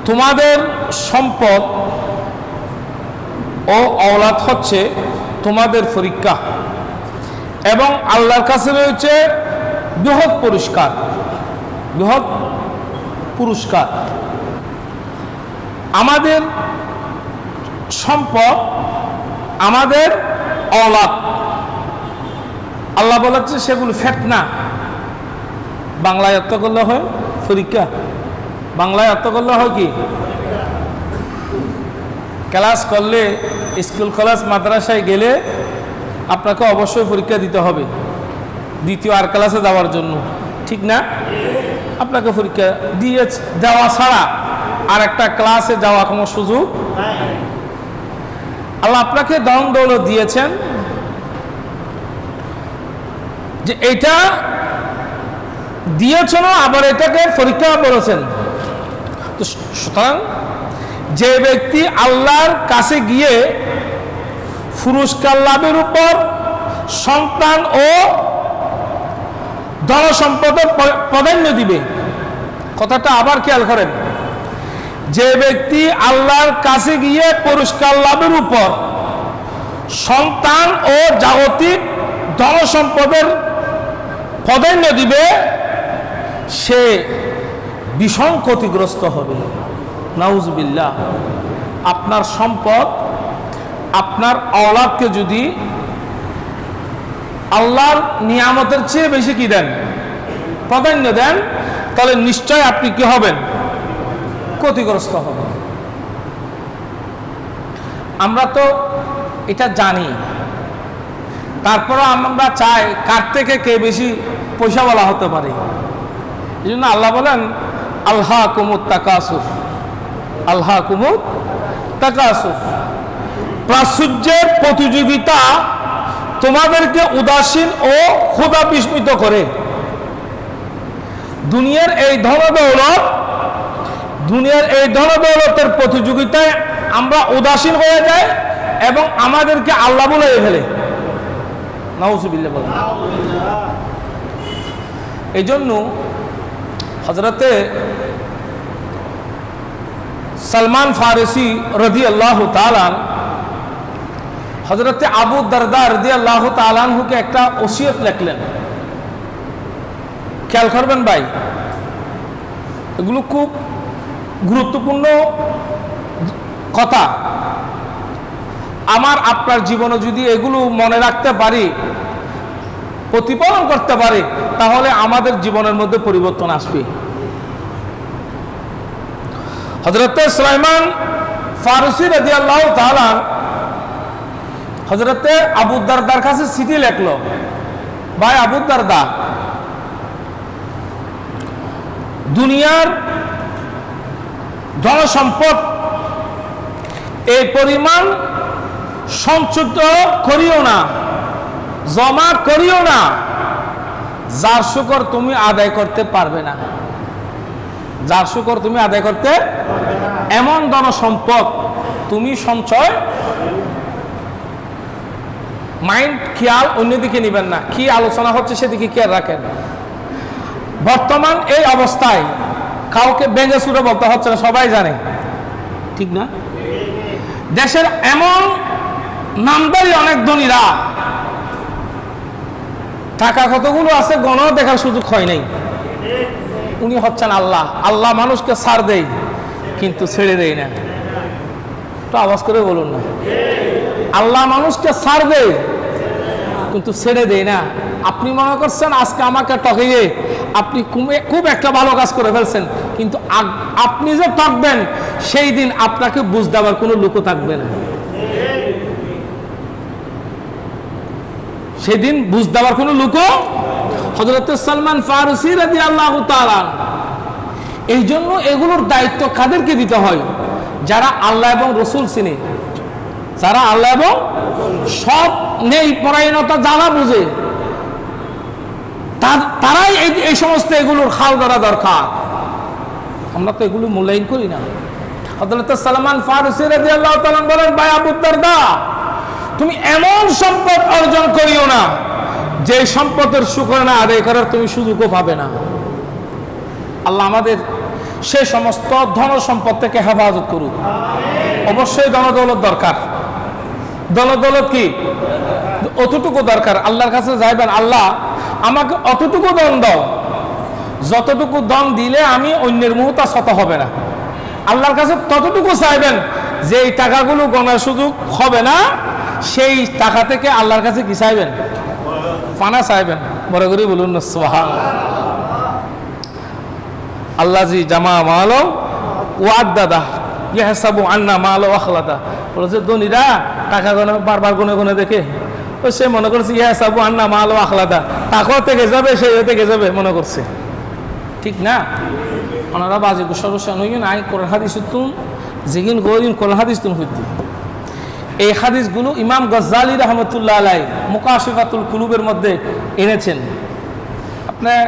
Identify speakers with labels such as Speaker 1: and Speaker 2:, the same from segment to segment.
Speaker 1: তোমাদের সম্পদ ও औलाद হচ্ছে তোমাদের পরীক্ষা এবং আল্লাহর কাছে রয়েছে বৃহৎ পুরস্কার। আমাদের সম্পদ, আমাদের औलाद, আল্লাহ বলেছে সেগুলো ফিতনা। বাংলায় অর্থ করলে হয় পরীক্ষা, বাংলায় অর্থ করলে হয় কি? ক্লাস করলে, স্কুল কলেজ মাদ্রাসায় গেলে আপনাকে অবশ্যই পরীক্ষা দিতে হবে দ্বিতীয় আর ক্লাসে যাওয়ার জন্য, ঠিক না? আপনাকে পরীক্ষা দেওয়া ছাড়া আর একটা ক্লাসে যাওয়া কোনো সুযোগ আল্লাহ আপনাকে ধন দৌলত দিয়েছেন যে এটা দিয়েছেন, আবার এটাকে পরীক্ষা বলেছেন। তো সুতরাং যে ব্যক্তি আল্লাহর কাছে গিয়ে পুরস্কার লাভের উপর সন্তান ও ধনসম্পদের প্রাধান্য দিবে, কথাটা আবার খেয়াল করেন, যে ব্যক্তি আল্লাহর কাছে গিয়ে পুরস্কার লাভের উপর সন্তান ও জাগতিক ধনসম্পদের প্রাধান্য দিবে সে ভীষণ ক্ষতিগ্রস্ত হবে। নাউজুবিল্লাহ। আপনার সম্পদ, আপনার औलादকে যদি আল্লাহর নিয়ামতের চেয়ে বেশি কি দেন, প্রাধান্য দেন, তাহলে নিশ্চয় আপনি কি হবেন? ক্ষতিগ্রস্ত হবেন। আমরা তো এটা জানি, তারপরও আমরা চাই কার থেকে কে বেশি পয়সা বলা হতে পারে। এই জন্য আল্লাহ বলেন আলহাকুমুত তাকাসুর, আলহাকুমুত তাকাসুর, প্রাচুর্যের প্রতিযোগিতা তোমাদেরকে উদাসীন ও ক্ষুধা বিস্মিত করে। দুনিয়ার এই ধনদৌলতের প্রতিযোগিতায় আমরা উদাসীন হয়ে যাই এবং আমাদেরকে আল্লাহ বলে ফেলে। নাউজুবিল্লাহ বলেন। এই জন্য হযরতে সালমান ফারসি রাদিয়াল্লাহু তাআলা হযরতে আবু দারদা রাদিয়াল্লাহু তাআলা আনহুকে একটা ওসিয়ত লিখলেন। খেয়াল করবেন ভাই, এগুলো খুব গুরুত্বপূর্ণ কথা। আমার আপনার জীবনে যদি এগুলো মনে রাখতে পারি, প্রতিপালন করতে পারি, তাহলে আমাদের জীবনের মধ্যে পরিবর্তন আসবে। হযরতে সুলাইমান ফারসি রাদিয়াল্লাহু তাআলা হযরতে আবু দারদার কাছে চিঠি লিখলো, ভাই আবু দারদা, দুনিয়ার ধনসম্পদ এই পরিমাণ সঞ্চিত করিও না, জমা করিও না, যার শুকর তুমি আদায় করতে পারবে না, যার শুকর তুমি আদায় করতে, এমন ধনসম্পদ তুমি সঞ্চয়, মাইন্ড খেয়াল অন্যদিকে নিবেন না, কি আলোচনা হচ্ছে সেদিকে খেয়াল রাখেন। বর্তমান এই অবস্থায় কাউকে ভেঙে ছুড়ে বলতে হচ্ছে না, সবাই জানে, ঠিক না? দেশের এমন নামদারি অনেক ধনীরা, টাকা কতগুলো আছে গণও দেখার সুযোগ হয় নাই। উনি হচ্ছেন আল্লাহ। আল্লাহ মানুষকে ছাড় দেয় কিন্তু ছেড়ে দেয় না। তো আওয়াজ করে বলুন না, আল্লাহ মানুষকে ছাড় দেয় কিন্তু ছেড়ে দেয় না। আপনি মনে করছেন আজকে আমাকে ঠকিয়ে আপনি খুব একটা ভালো কাজ করে ফেলছেন, কিন্তু আপনি যে ঠকবেন সেই দিন আপনাকে বুঝ দেওয়ার কোনো লোকও থাকবে না। সেদিন বুঝ দেওয়ার কোনো লোকও। হযরত সালমান ফারসি রাদিয়াল্লাহু তাআলা, এই জন্য এগুলোর দায়িত্ব কাদেরকে দিতে হয়? যারা আল্লাহ এবং রসুল চিনে, যারা আল্লাহ এবং সব নেই পরায়ণতা যারা বুঝে, তারাই এই সমস্ত এগুলোর খাল ধরা দরকার। আমরা তো এগুলো মূল্যায়ন করি না। হযরত সালমান ফারসি রাদিয়াল্লাহু তাআলা বলেন, ভাই আবু দারদা, তুমি এমন সম্পদ অর্জন করিও না যে সম্পদের শুকরানা আদায় করার তুমি সুযোগও পাবে না। আল্লাহ আমাদের সে সমস্ত ধন সম্পদ থেকে হেফাজত করুক। অবশ্যই ধনদৌলত দরকার, ধনদৌলত কি অতটুকু দরকার। আল্লাহর কাছে যাইবেন, আল্লাহ আমাকে অতটুকু ধন দাও, যতটুকু ধন দিলে আমি অন্যের মুহূর্তে শত হবে না। আল্লাহর কাছে ততটুকু চাইবেন যে এই টাকাগুলো গণার সুযোগ হবে না, সেই টাকা থেকে আল্লাহর কাছে কি চাইবেন? পানা চাইবেন। বড় করে বলুন না সুবহানাল্লাহ। আল্লাহ জি জামা মালো ওয়াদ দাদা ইহসাবু আন্না মালো আখলাদা, বলেছে ধনীরা টাকা গনে বারবার গনে গনে দেখে ও সে মনে করছে ইহসাবু আন্না মালো আখলাদা, টাকাও থেকে যাবে, সে থেকে যাবে মনে করছে। ঠিক না? ওনারা বাজে সর্বস্ব নইন আই কোরআন হাদিস তুন যেগিন গরিন কোরআন হাদিস তুন হইতে। এই হাদিসগুলো ইমাম গজ্জালি রহমতুল্লাহ আলাই মুকাশিফাতুল কুলুবের মধ্যে এনেছেন। আপনার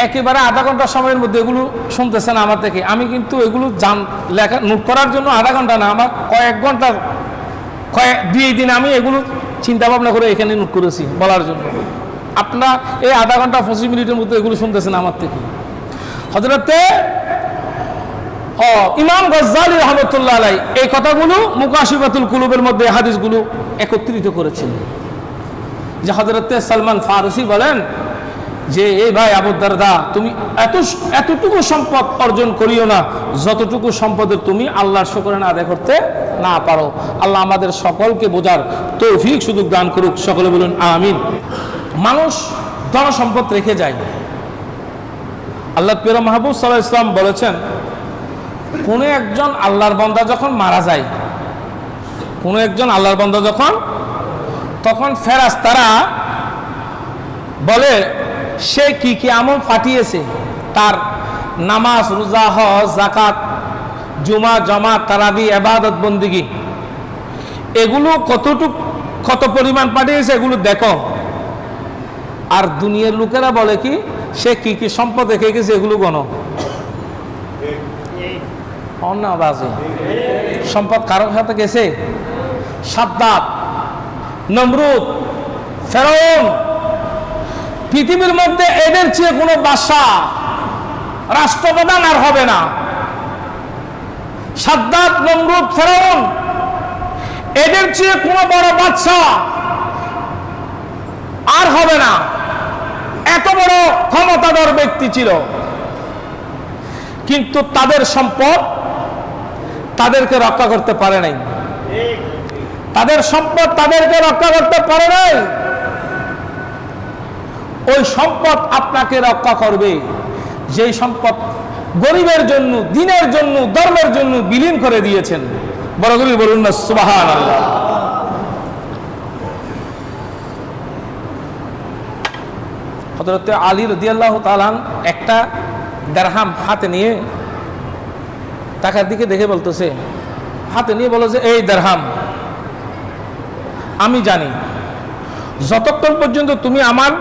Speaker 1: একেবারে আধা ঘন্টা সময়ের মধ্যে এগুলো শুনতেছেন আমার থেকে। আমি কিন্তু এগুলো লেখা নোট করার জন্য আধা ঘন্টা না, আমার কয়েক ঘন্টার দুই দিন আমি এগুলো চিন্তা ভাবনা করে এখানে নোট করেছি বলার জন্য। আপনারা এই আধা ঘন্টা 25 মিনিটের মধ্যে এগুলো শুনতেছেন আমার থেকে। হযরতে ইমাম গজ্জালি রহমতুল্লাহ আলাই এই কথাগুলো মুকাশিফাতুল কুলুবের মধ্যে হাদিসগুলো একত্রিত করেছেন। যে হযরতে সালমান ফারসি বলেন যে এই ভাই আবু দারদা, তুমি এতটুকু সম্পদ অর্জন করিও না যতটুকু সম্পদের তুমি আল্লাহর শুকরানা আদায় করতে না পারো। আল্লাহ আমাদের সকলকে বোঝার তৌফিক সুযোগ দান করুক, সকলে বলুন আমিন। মানুষ ধন সম্পদ রেখে যায়। আল্লাহ প্রিয় মাহবুব সাল্লাল্লাহু আলাইহি ওয়াসাল্লাম বলেছেন, কোনো একজন আল্লাহর বান্দা যখন মারা যায়, কোনো একজন আল্লাহর বান্দা যখন, তখন ফেরেশতারা বলে সে কি কি আমল পাঠিয়েছে, তার নামাজ, রোজা, হজ, যাকাত, জুমা, জামাত, তারাবি, ইবাদত, বন্দেগী, এগুলো কত পরিমাণ পাঠিয়েছে এগুলো দেখো। আর দুনিয়ার লোকেরা বলে কি সে কি কি সম্পদ রেখে গেছে এগুলো গণো। অন্যবাজে সম্পদ কারোর সাথে গেছে? সাদ্দাত, নমরুদ, ফেরাউন, পৃথিবীর মধ্যে এদের চেয়ে কোনো বাদশা, রাষ্ট্রপ্রধান আর হবে না। সাদ্দাত, নমরুদ, ফেরাউন, এদের চেয়ে কোনো বড় বাদশা আর হবে না। এত বড় ক্ষমতাধর ব্যক্তি ছিল, কিন্তু তাদের সম্পদ তাদেরকে রক্ষা করতে পারে নাই। তাদের সম্পদ তাদেরকে রক্ষা করতে পারে নাই। ওই সম্পদ আপনাকে রক্ষা করবে যেই সম্পদ গরিবের জন্য, দিনের জন্য, ধর্মের জন্য বিলীন করে দিয়েছেন। বড় করে বলুন না সুবহানাল্লাহ। হযরত আলী রাদিয়াল্লাহু তাআলা একটা দিরহাম হাতে নিয়ে টাকার দিকে দেখে বলতেছে, হাতে নিয়ে বলে যে এই দিরহাম, আমি জানি যতক্ষণ পর্যন্ত তুমি আমার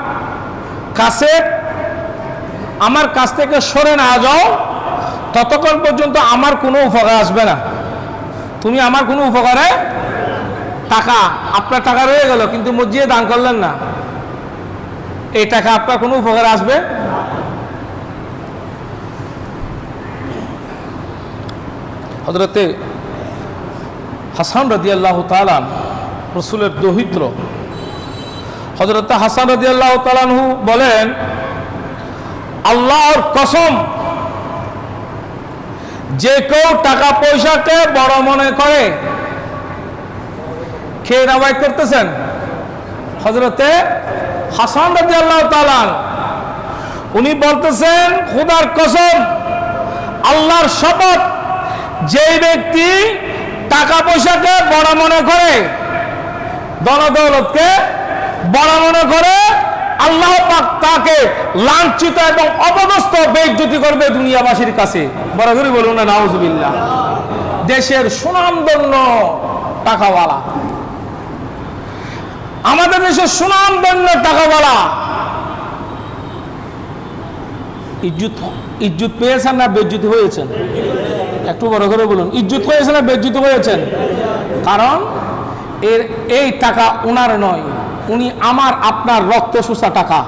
Speaker 1: কাছ থেকে সরে না যাও ততক্ষণ পর্যন্ত আমার কোনো উপকার আসবে না। তুমি আমার কোনো উপকারে, টাকা আপনার টাকা রয়ে গেল কিন্তু মসজিদে দান করলেন না, এই টাকা আপনার কোনো উপকারে আসবে? হযরতে হাসান রাদিয়াল্লাহু তাআলা রাসূলের দৌহিত্র হযরতে হাসান রাদিয়াল্লাহু তাআলা আনহু বলেন, আল্লাহর কসম, যে কেউ টাকা পয়সাকে বড় মনে করে, কে রাবাই করতেছেন? হযরতে হাসান রাদিয়াল্লাহু তাআলা উনি বলতেছেন, খোদার কসম, আল্লাহর শপথ, যে ব্যক্তি টাকা পয়সাকে বড় মনে করে, ধন দৌলতকে বড় মনে করে, আল্লাহ পাক তাকে লাঞ্ছিত এবং অপদস্থ বেইজ্জতি করবে দুনিয়াবাসীর কাছে। বড় করে বলুন না নাউজুবিল্লাহ। দেশের সুনামধন্য টাকাওয়ালা, আমাদের দেশের সুনামধন্য টাকাওয়ালা ইজ্জত পেয়েছেন না বেইজ্জতি হয়েছেন? একটু বড় করে বলুন, ইজ্জত হয়েছে না বেইজ্জতি হয়েছেন? কারণ এই টাকা ওনার নয়, উনি আমার আপনার রক্ত শুষা টাকা।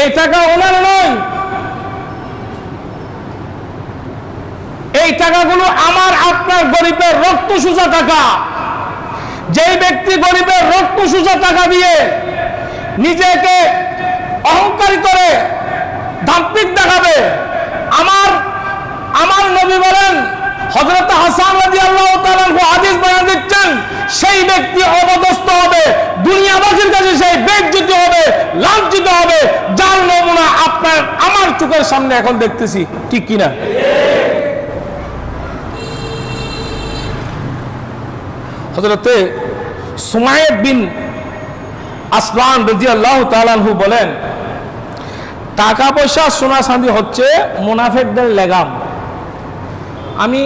Speaker 1: এই টাকা ওনার নয়, এই টাকাগুলো আমার আপনার গরিবের রক্ত সোজা টাকা। যেই ব্যক্তি গরিবের রক্ত সোজা টাকা দিয়ে নিজেকে অহংকারী করে দাম্ভিক দেখাবে, আমার নবী বলেন, হযরত হাসান রাদিয়াল্লাহু তাআলা আনহু হাদিস বয়ান দিচ্ছেন, সেই ব্যক্তি অপদস্থ হবে, দুনিয়াবাসীর কাছে সেই বেইজ্জত হবে, লাঞ্ছিত হবে, যার নমুনা আপনার আমার চোখের সামনে এখন দেখতেছি, ঠিক কিনা? হযরত সুমাইদ বিন আসলান রাদিয়াল্লাহু তাআলা আনহু বলেন, টাকা পয়সা সোনা চাঁদি হচ্ছে মুনাফিকদের লেগাম। আমি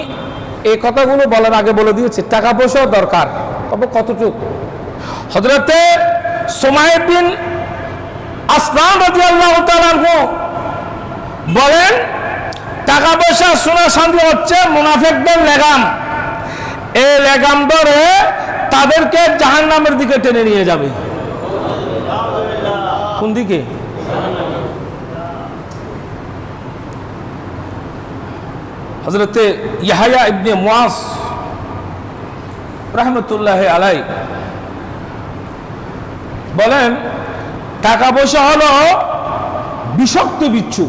Speaker 1: এই কথাগুলো বলার আগে বলে দিয়েছি, টাকা পয়সাও দরকার, তবে কতটুক? হযরতে সুমাইদ বিন আসলান রাদিয়াল্লাহু তাআলা আনহু বলেন, টাকা পয়সা সোনা চাঁদি হচ্ছে মুনাফিকদের লেগাম। এই লেগাম ধরে তাদেরকে জাহান্নামের দিকে টেনে নিয়ে যাবে। কোন দিকে? হযরতে ইয়াহইয়া ইবনে মুআজ রাহমাতুল্লাহি আলাইহি বলেন, টাকা পয়সা হলো বিষাক্ত বিচ্ছু।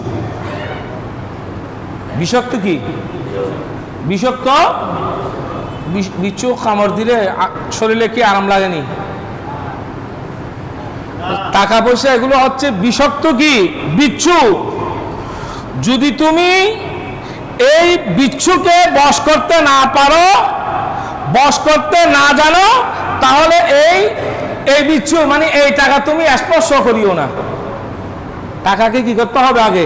Speaker 1: বিষাক্ত কি? বিষাক্ত বিচ্ছু কামড় দিলে শরীরে কি আরাম লাগেনি? টাকা পয়সা এগুলো হচ্ছে বিষাক্ত কি বিচ্ছু। যদি তুমি এই বিচ্ছুকে বশ করতে না পারো, বশ করতে না জানো, তাহলে এই বিচ্ছু মানে এই টাকা তুমি স্পর্শ করিও না। টাকাকে কি করতে হবে? আগে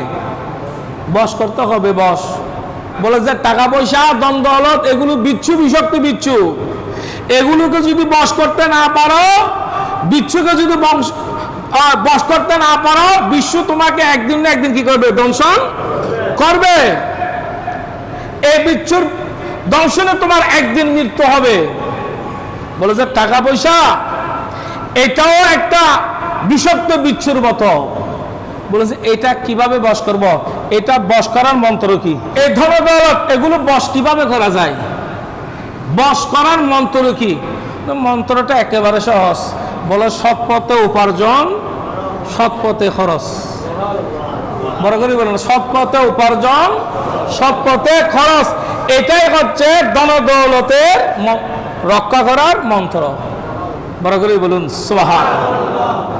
Speaker 1: বশ করতে হবে। বশ বলে যে টাকা পয়সা ধন দৌলত এগুলো বিচ্ছু, বিষাক্ত বিচ্ছু। এগুলোকে যদি বশ করতে না পারো, বিচ্ছুকে যদি বশ করতে না পারো, বিশ্ব তোমাকে একদিন না একদিন কি করবে? দংশন করবে। এই বিচ্ছুর দংশনে তোমার একদিন মৃত্যু হবে। বলে যে টাকা পয়সা এটাও একটা বিষাক্ত বিচ্ছুর মতো। বলেছে এটা কিভাবে বশ করব? এটা বশ করার মন্ত্র কি? এই ধন দৌলত এগুলো বশ কিভাবে করা যায়? বশ করার মন্ত্র কি? মন্ত্রটা একেবারে সহজ। বলে সৎ পথে উপার্জন, সৎ পথে খরচ। বড় করে বলেন, সৎ পথে উপার্জন, সৎ পথে খরচ। এটাই হচ্ছে ধন দৌলতের রক্ষা করার মন্ত্র। বড় করে বলুন সুবহানাল্লাহ।